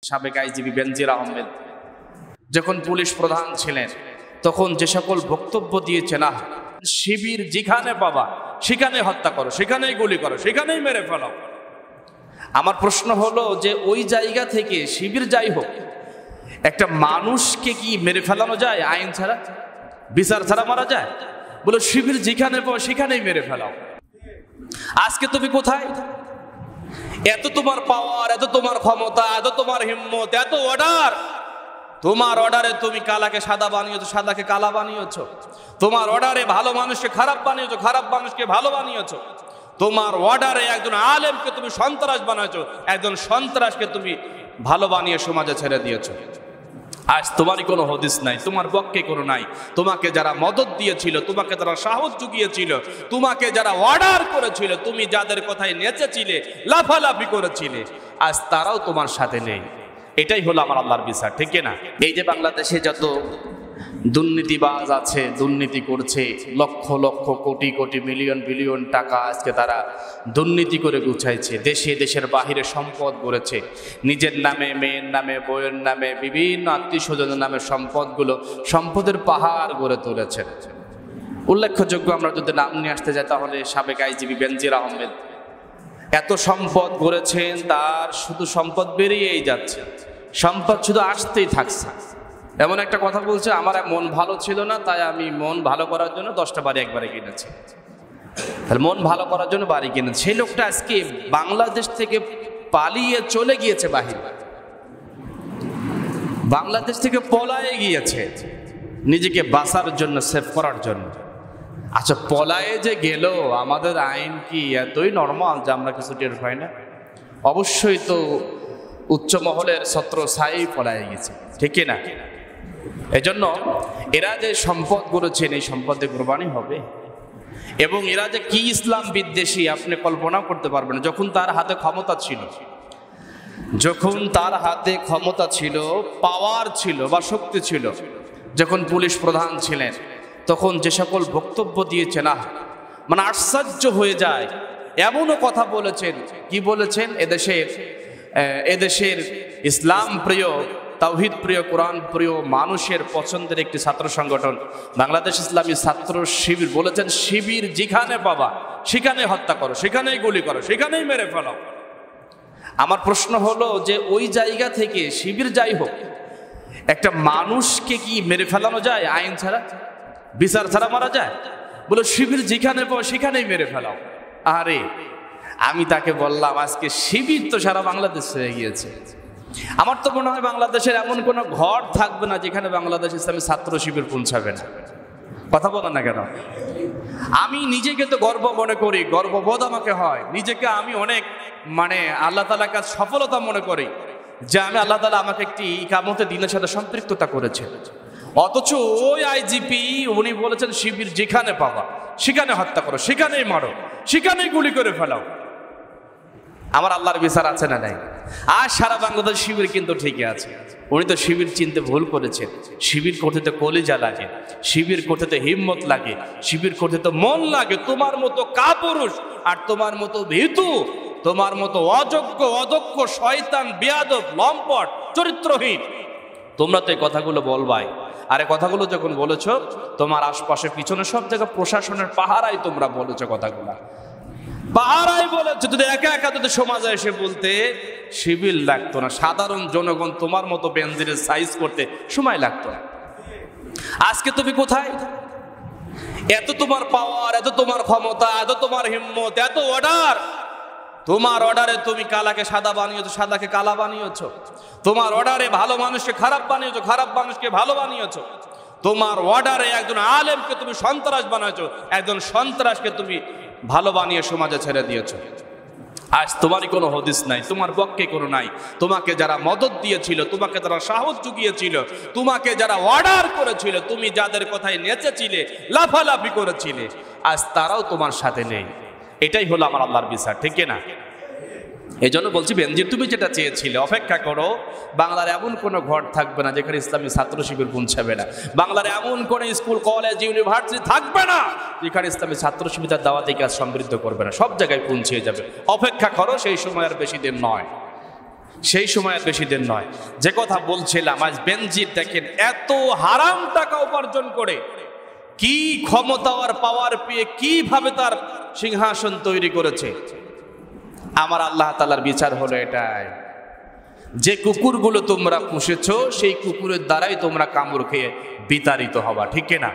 সাবেক আইজিপি বেনজির আহমেদ যখন পুলিশ প্রধান ছিলেন তখন যে সকল বক্তব্য দিয়েছেন, শিবির যেখানে পাবা সেখানে হত্যা করো, সেখানেই গুলি করো, সেখানেই মেরে ফেলো। আমার প্রশ্ন হলো যে ওই জায়গা থেকে শিবির যাই হোক, একটা মানুষকে কি মেরে ফেলানো যায়? আইন ছাড়া, বিচার ছাড়া মারা যায়? বলো শিবির যেখানে পাও সেখানেই মেরে ফেলাও। আজকে তুমি কোথায়? এত তোমার পাওয়ার, এত তোমার ক্ষমতা, এত তোমার হিম্মত, এত অর্ডার। তোমার অর্ডারে তুমি কালাকে সাদা বানিয়েছো, সাদাকে কালা বানিয়েছো। তোমার অর্ডারে ভালো মানুষকে খারাপ বানিয়েছো, খারাপ মানুষকে ভালো বানিয়েছো। তোমার অর্ডারে একজন আলেমকে তুমি সন্ত্রাস বানাইছো, একজন সন্ত্রাসকে তুমি ভালো বানিয়ে সমাজে ছেড়ে দিয়েছো। আজ তোমারই কোনো হদিস নাই, তোমার পক্ষে কোনো নাই। তোমাকে যারা মদত দিয়েছিল, তোমাকে যারা সাহস জুগিয়েছিল, তোমাকে যারা অর্ডার করেছিল, তুমি যাদের কথায় নেচেছিলে, লাফালাফি করেছিলে, আজ তারাও তোমার সাথে নেই। এটাই হলো আমার আল্লাহর বিচার, ঠিক না? এই যে বাংলাদেশে যত দুর্নীতিবাজ আছে, দুর্নীতি করছে, লক্ষ লক্ষ কোটি কোটি মিলিয়ন বিলিয়ন টাকা আজকে তারা দুর্নীতি করে গুছাইছে, দেশে দেশের বাহিরে সম্পদ গড়েছে, নিজের নামে, মেয়ের নামে, বইয়ের নামে, বিভিন্ন আত্মীয় স্বজনের নামে সম্পদগুলো, সম্পদের পাহাড় গড়ে তুলেছে। উল্লেখযোগ্য আমরা যদি নাম নিয়ে আসতে যাই তাহলে সাবেক আইজিপি বেনজির আহমেদ এত সম্পদ গড়েছেন, তার শুধু সম্পদ বেরিয়েই যাচ্ছে, সম্পদ শুধু আসতেই থাকছে। এমন একটা কথা বলছে, আমার মন ভালো ছিল না, তাই আমি মন ভালো করার জন্য 10টা বাড়ি একবারে কিনেছি। তাহলে মন ভালো করার জন্য বাড়ি কিনেছে। সেই লোকটা আজকে বাংলাদেশ থেকে পালিয়ে চলে গিয়েছে বাহিরে, বাংলাদেশ থেকে পলায়ে গিয়েছে নিজেকে বাঁচার জন্য, সেভ করার জন্য। আচ্ছা, পলায়ে যে গেল, আমাদের আইন কি এতই নর্মাল যে আমরা কিছু টের পাই না? অবশ্যই তো উচ্চ মহলের ছত্র ছাই পলায়ে গেছে, ঠিক না? এজন্য এরা যে সম্পদ গড়েছেন, এই সম্পদে কোরবানি হবে। এবং এরা যে কি ইসলাম বিদ্বেষী আপনি কল্পনা করতে পারবেন। যখন তার হাতে ক্ষমতা ছিল, যখন তার হাতে ক্ষমতা ছিল, পাওয়ার ছিল বা শক্তি ছিল, যখন পুলিশ প্রধান ছিলেন, তখন যে সকল বক্তব্য দিয়েছেন, মানে আশ্চর্য হয়ে যায়। এমনও কথা বলেছেন, কি বলেছেন? এদেশের ইসলাম প্রিয়, তাওহীদ প্রিয়, কোরআন প্রিয় মানুষের পছন্দের একটি ছাত্র সংগঠন বাংলাদেশ ইসলামী ছাত্র শিবির বলেছেন, শিবির যেখানে পাবা সেখানে হত্যা করো, সেখানেই গুলি করো, সেখানেই মেরে ফেলো। আমার প্রশ্ন হলো যে ওই জায়গা থেকে শিবির যাই হোক, একটা মানুষকে কি মেরে ফেলানো যায়? আইন ছাড়া, বিচার ছাড়া মারা যায়? বলো শিবির যেখানে পাও সেখানেই মেরে ফেলাও। আরে আমি তাকে বললাম, আজকে শিবির তো সারা বাংলাদেশ হয়ে গিয়েছে। আমার তো মনে হয় বাংলাদেশের এমন কোনো ঘর থাকবে না যেখানে বাংলাদেশ ইসলামী ছাত্র শিবির পৌঁছাবে না। কথা বলেন না কেন? আমি নিজেকে তো গর্ব মনে করি, গর্ববোধ আমাকে হয়, নিজেকে আমি অনেক আল্লাহ তাআলার কাছে সফলতা মনে করি যে আমি, আল্লাহ তাআলা আমাকে একটি ইকামতে দ্বীনের সাথে সম্পৃক্ততা করেছে। অথচ ওই আইজিপি উনি বলেছেন, শিবির যেখানে পাবা সেখানে হত্যা করো, সেখানেই মারো, সেখানেই গুলি করে ফেলাও। আমার আল্লাহর বিচার আছে না নাই? আর সারা বাংলাদেশ শিবির কিন্তু ঠিকই আছে। উনি তো শিবির চিনতে ভুল করেছেন। শিবির করতে তো কলিজা লাগে, শিবির করতে তো হিম্মত লাগে, শিবির করতে তো মন লাগে। তোমার মতো কাপুরুষ আর তোমার মতো ভীতু, তোমার মতো অযোগ্য, অদক্ষ, শয়তান, বেয়াদব, লম্পট, চরিত্রহীন, তোমরা তো এই কথাগুলো বলবাই। আর এই কথাগুলো যখন বলেছো, তোমার আশপাশের পিছনে সব জায়গায় প্রশাসনের পাহারায় তোমরা বলেছো কথাগুলো, পাহারায় বলেছো। যদি একা একা যদি সমাজে এসে বলতে, শিবির লাগতো না, সাধারণ জনগণ তোমার মতো বেনজিরের সাইজ করতে সময় লাগতো না। আজকে তুমি কোথায়? এত তোমার পাওয়ার, এত তোমার ক্ষমতা, এত তোমার হিম্মত, এত অর্ডার। তোমার অর্ডারে তুমি কালাকে সাদা বানিয়েছো, সাদাকে কালা বানিয়েছো। তোমার অর্ডারে ভালো মানুষকে খারাপ বানিয়েছো, খারাপ মানুষকে ভালো বানিয়েছো। তোমার অর্ডারে একজন আলেমকে তুমি সন্ত্রাস বানাইছো, একজন সন্ত্রাসকে তুমি ভালো বানিয়ে সমাজে ছেড়ে দিয়েছো। আজ তোমারই কোনো হদিস নাই, তোমার পক্ষে কোনো নাই। তোমাকে যারা মদত দিয়েছিল, তোমাকে যারা সাহস জুগিয়েছিল, তোমাকে যারা অর্ডার করেছিল, তুমি যাদের কথায় নেচেছিলে, লাফালাফি করেছিলে, আজ তারাও তোমার সাথে নেই। এটাই হলো আমার আল্লাহর বিচার, ঠিক না? এই জন্য বলছি, বেনজির তুমি যেটা চেয়েছিলে, অপেক্ষা করো। বাংলার এমন কোনো ঘর থাকবে না যেখানে ইসলামী ছাত্র শিবির পৌঁছাবে না। বাংলার এমন কোনো স্কুল, কলেজ, ইউনিভার্সিটি থাকবে না যেখানে ইসলামী ছাত্র শিবির তার দাওয়াতি কাজ সমৃদ্ধ করবে না। সব জায়গায় পৌঁছে যাবে। অপেক্ষা করো, সেই সময় আর বেশি দিন নয়। সেই সময় আর বেশি দিন নয়। যে কথা বলছিলাম, আজ বেনজির দেখেন এত হারাম টাকা উপার্জন করে কি ক্ষমতা আর পাওয়ার পেয়ে কিভাবে তার সিংহাসন তৈরি করেছে। আমার আল্লাহ তাআলার বিচার হলো এটাই, যে কুকুরগুলো তোমরা পুষেছো সেই কুকুরের দ্বারাই তোমরা কামড় খেয়ে বিতাড়িত হবা, ঠিক না?